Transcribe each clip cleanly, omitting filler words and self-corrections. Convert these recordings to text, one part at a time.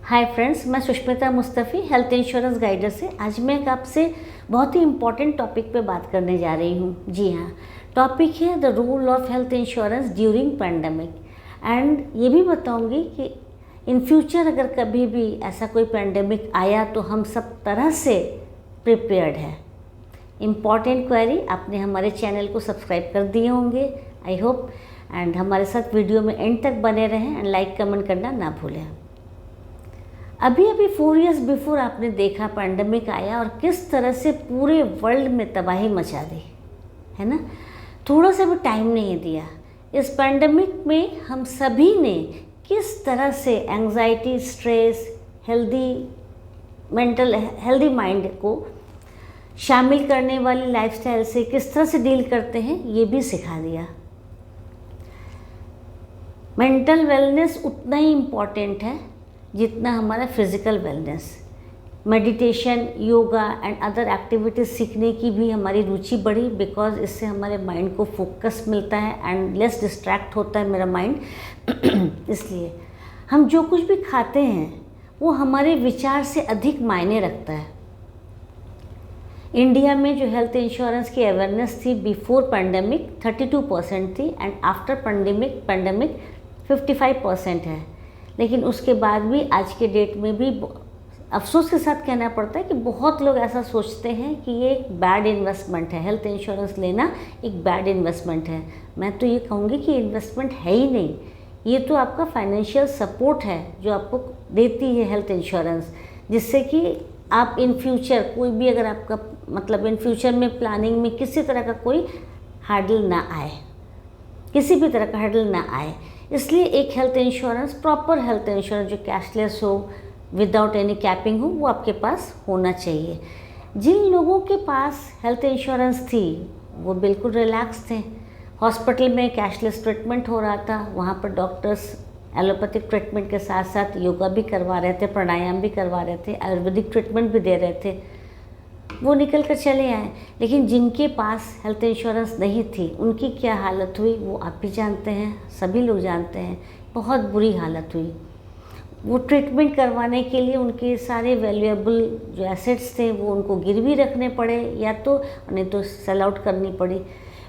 हाय friends, मैं Sushmita Mustafi health insurance guider से आज मैं आपसे बहुत ही इम्पॉर्टेंट टॉपिक पे बात करने जा रही हूँ। जी हाँ, टॉपिक है the role of health insurance during pandemic. And ये भी बताऊँगी कि इन फ्यूचर अगर कभी भी ऐसा कोई पैंडमिक आया तो हम सब तरह से प्रिपेयर्ड है। इम्पॉर्टेंट क्वेरी, आपने हमारे चैनल को सब्सक्राइब कर दिए होंगे आई होप, एंड हमारे साथ वीडियो में एंड तक बने रहें एंड लाइक कमेंट करना ना भूलें। अभी 4 इयर्स बिफोर आपने देखा पैंडमिक आया और किस तरह से पूरे वर्ल्ड में तबाही मचा दी, है ना। थोड़ा सा भी टाइम नहीं दिया। इस पैंडमिक में हम सभी ने किस तरह से एंजाइटी, स्ट्रेस, हेल्दी माइंड को शामिल करने वाली लाइफस्टाइल से किस तरह से डील करते हैं ये भी सिखा दिया। मेंटल वेलनेस उतना ही इम्पॉर्टेंट है जितना हमारा physical wellness. Meditation, yoga and other activities सीखने की भी हमारी रुचि बढ़ी, बिकॉज इससे हमारे माइंड को फोकस मिलता है एंड लेस डिस्ट्रैक्ट होता है मेरा माइंड। इसलिए हम जो कुछ भी खाते हैं वो हमारे विचार से अधिक मायने रखता है। इंडिया में जो हेल्थ इंश्योरेंस की अवेयरनेस थी बिफोर पैंडमिक 32% थी एंड आफ्टर पैंडमिक 55% है। लेकिन उसके बाद भी आज के डेट में भी अफसोस के साथ कहना पड़ता है कि बहुत लोग ऐसा सोचते हैं कि ये एक बैड इन्वेस्टमेंट है, हेल्थ इंश्योरेंस लेना एक बैड इन्वेस्टमेंट है। मैं तो ये कहूँगी कि इन्वेस्टमेंट है ही नहीं, ये तो आपका फाइनेंशियल सपोर्ट है जो आपको देती है हेल्थ इंश्योरेंस, जिससे कि आप इन फ्यूचर कोई भी अगर आपका मतलब इन फ्यूचर में प्लानिंग में किसी तरह का कोई हार्डल ना आए, किसी भी तरह का हार्डल ना आए। इसलिए एक health insurance, proper health insurance जो कैशलेस हो, विदाउट एनी कैपिंग हो, वो आपके पास होना चाहिए। जिन लोगों के पास हेल्थ इंश्योरेंस थी वो बिल्कुल रिलैक्स थे। हॉस्पिटल में कैशलेस ट्रीटमेंट हो रहा था, वहाँ पर डॉक्टर्स एलोपैथिक ट्रीटमेंट के साथ साथ योगा भी करवा रहे थे, प्राणायाम भी करवा रहे थे, आयुर्वेदिक ट्रीटमेंट भी दे रहे थे, वो निकल कर चले आए। लेकिन जिनके पास हेल्थ इंश्योरेंस नहीं थी उनकी क्या हालत हुई वो आप भी जानते हैं, सभी लोग जानते हैं। बहुत बुरी हालत हुई। वो ट्रीटमेंट करवाने के लिए उनके सारे वैल्यूएबल जो एसेट्स थे वो उनको गिरवी रखने पड़े, या तो नहीं तो सेल आउट करनी पड़ी।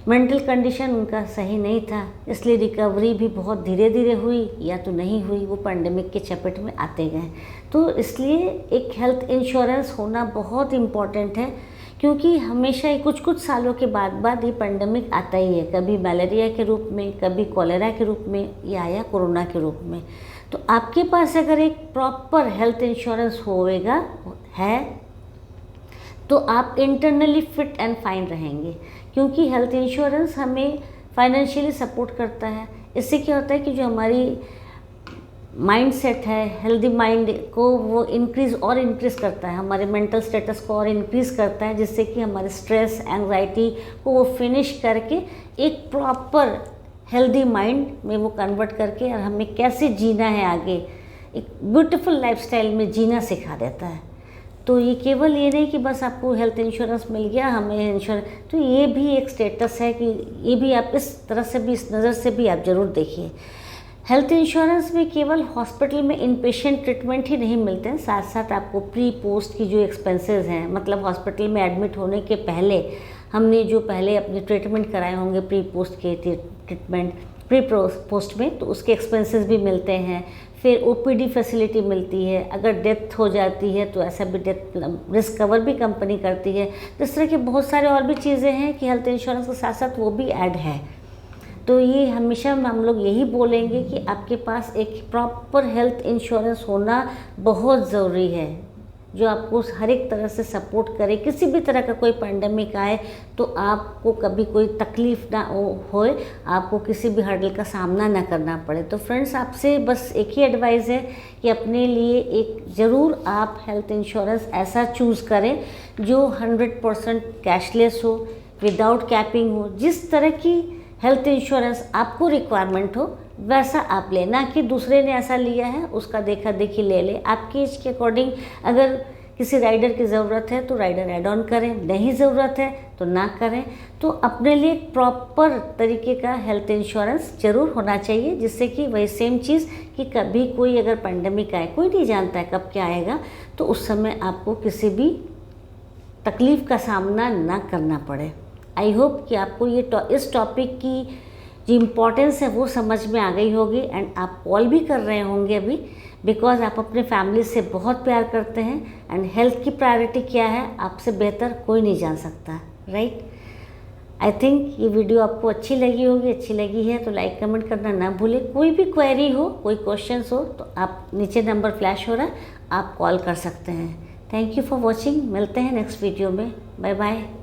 मेंटल कंडीशन उनका सही नहीं था, इसलिए रिकवरी भी बहुत धीरे धीरे हुई या तो नहीं हुई, वो पैंडमिक के चपेट में आते गए। तो इसलिए एक हेल्थ इंश्योरेंस होना बहुत इम्पॉर्टेंट है, क्योंकि हमेशा ही कुछ सालों के बाद ये पैंडमिक आता ही है। कभी मलेरिया के रूप में, कभी कॉलेरा के रूप में, या आया कोरोना के रूप में। तो आपके पास अगर एक प्रॉपर हेल्थ इंश्योरेंस होएगा तो आप इंटरनली फिट एंड फाइन रहेंगे, क्योंकि हेल्थ इंश्योरेंस हमें फाइनेंशियली सपोर्ट करता है। इससे क्या होता है कि जो हमारी माइंड सेट है, हेल्दी माइंड को वो इंक्रीज़ करता है, हमारे मेंटल स्टेटस को और इंक्रीज़ करता है, जिससे कि हमारे स्ट्रेस, एंग्जाइटी को वो फिनिश करके एक प्रॉपर हेल्दी माइंड में वो कन्वर्ट करके और हमें कैसे जीना है आगे, एक ब्यूटीफुल लाइफस्टाइल में जीना सिखा देता है। तो ये केवल ये नहीं कि बस आपको हेल्थ इंश्योरेंस मिल गया, हमें इंश्योरेंस, तो ये भी एक स्टेटस है कि ये भी आप इस तरह से भी, इस नज़र से भी आप ज़रूर देखिए। हेल्थ इंश्योरेंस में केवल हॉस्पिटल में इनपेशेंट ट्रीटमेंट ही नहीं मिलते हैं, साथ साथ आपको प्री पोस्ट की जो एक्सपेंसेस हैं, मतलब हॉस्पिटल में एडमिट होने के पहले हमने जो पहले अपने ट्रीटमेंट कराए होंगे, प्री पोस्ट के ट्रीटमेंट प्री पोस्ट में, तो उसके एक्सपेंसेस भी मिलते हैं। फिर ओपीडी फैसिलिटी मिलती है, अगर डेथ हो जाती है तो ऐसा भी डेथ रिस्क कवर भी कंपनी करती है। तो इस तरह के बहुत सारे और भी चीज़ें हैं कि हेल्थ इंश्योरेंस के साथ साथ वो भी ऐड है। तो ये हमेशा हम लोग यही बोलेंगे कि आपके पास एक प्रॉपर हेल्थ इंश्योरेंस होना बहुत ज़रूरी है, जो आपको हर एक तरह से सपोर्ट करे। किसी भी तरह का कोई पैंडमिक आए तो आपको कभी कोई तकलीफ़ ना होए, आपको किसी भी हर्डल का सामना ना करना पड़े। तो फ्रेंड्स, आपसे बस एक ही एडवाइस है कि अपने लिए एक ज़रूर आप हेल्थ इंश्योरेंस ऐसा चूज़ करें जो 100% कैशलेस हो, विदाउट कैपिंग हो। जिस तरह की हेल्थ इंश्योरेंस आपको रिक्वायरमेंट हो वैसा आप ले, ना कि दूसरे ने ऐसा लिया है उसका देखा देखी ले ले। आपकी एज के अकॉर्डिंग अगर किसी राइडर की ज़रूरत है तो राइडर ऐड ऑन करें, नहीं ज़रूरत है तो ना करें। तो अपने लिए प्रॉपर तरीके का हेल्थ इंश्योरेंस ज़रूर होना चाहिए, जिससे कि वही सेम चीज़ कि कभी कोई अगर पेंडेमिक आए, कोई नहीं जानता है कब क्या आएगा, तो उस समय आपको किसी भी तकलीफ़ का सामना ना करना पड़े। आई होप कि आपको इस टॉपिक की जो इम्पोर्टेंस है वो समझ में आ गई होगी, एंड आप कॉल भी कर रहे होंगे अभी, बिकॉज आप अपने फैमिली से बहुत प्यार करते हैं, एंड हेल्थ की प्रायोरिटी क्या है आपसे बेहतर कोई नहीं जान सकता, राइट। आई थिंक ये वीडियो आपको अच्छी लगी होगी। अच्छी लगी है तो लाइक कमेंट करना ना भूलें। कोई भी क्वेरी हो, कोई क्वेश्चंस हो, तो आप नीचे नंबर फ्लैश हो रहा है, आप कॉल कर सकते हैं। Thank you for watching. मिलते हैं नेक्स्ट वीडियो में। Bye bye.